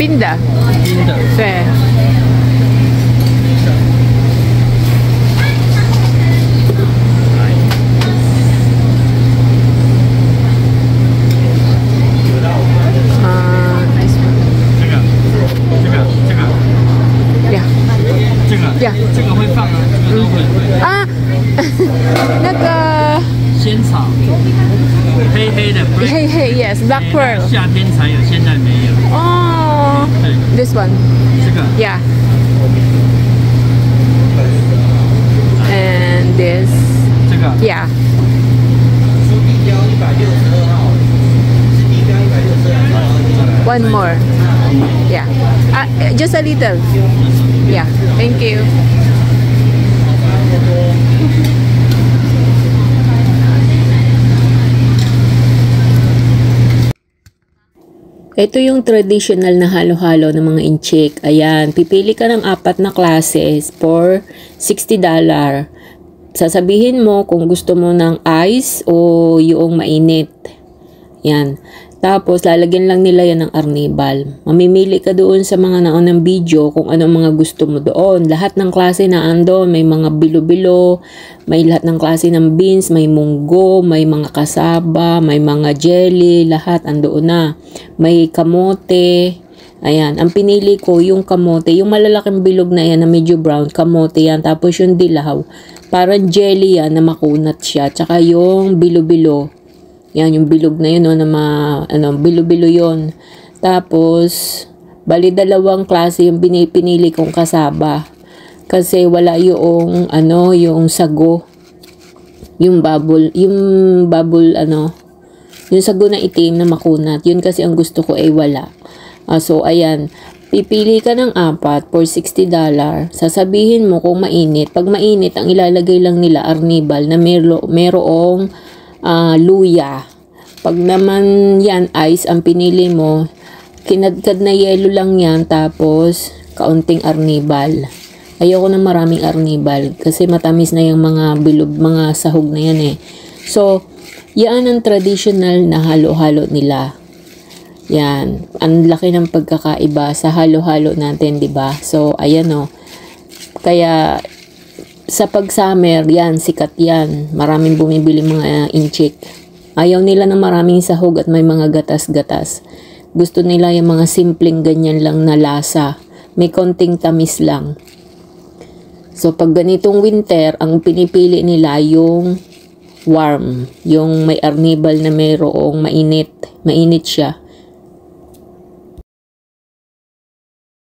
冰的。冰的。对。这个会放啊，这个都会啊。那个仙草，黑黑的，黑黑 ，yes black pearl， 夏天才有，现在没有。哦，对 ，this one， 这个 ，yeah， and this， 这个 ，yeah。书地标162号，是地标162号。One more, yeah, just a little, yeah. Thank you. Ito yung traditional na halo-halo ng mga inchik. Ayan, pipili ka ng 4 na classes for $60. Sasabihin mo kung gusto mo ng ice o yung mainit. Yan. Tapos, lalagyan lang nila yan ng arnibal. Mamimili ka doon sa mga naunang video kung anong mga gusto mo doon. Lahat ng klase na andon, may mga bilo-bilo, may lahat ng klase ng beans, may munggo, may mga kasaba, may mga jelly, lahat andoon na. May kamote. Ayan, ang pinili ko yung kamote, yung malalaking bilog na yan na medyo brown, kamote yan. Tapos yung dilaw, parang jelly yan na makunat siya. Tsaka yung bilo-bilo. Yan, yung bilog na yun, no, na bilo-bilo yun. Tapos, bali 2 klase yung pinili kong kasaba. Kasi wala yung, yung sago. Yung bubble, yung sago na itim na makunat. Yun kasi ang gusto ko ay wala. So, ayan. Pipili ka ng 4 for $60. Sasabihin mo kung mainit. Pag mainit, ang ilalagay lang nila arnibal na merong luya. Pag naman yan ice ang pinili mo, kinadkad na yelo lang yan, tapos kaunting arnibal. Ayoko ng maraming arnibal kasi matamis na yung mga bilog, mga sahog na yan eh. So, yan ang traditional na halo-halo nila. Yan, ang laki ng pagkakaiba sa halo-halo natin, 'di ba? So, ayan oh. Kaya sa pag-summer, yan, sikat yan. Maraming bumibili mga inchik. Ayaw nila ng maraming sahog at may mga gatas-gatas. Gusto nila yung mga simpleng ganyan lang na lasa. May konting tamis lang. So, pag ganitong winter, ang pinipili nila yung warm. Yung may arnibal na mayroong mainit. Mainit siya.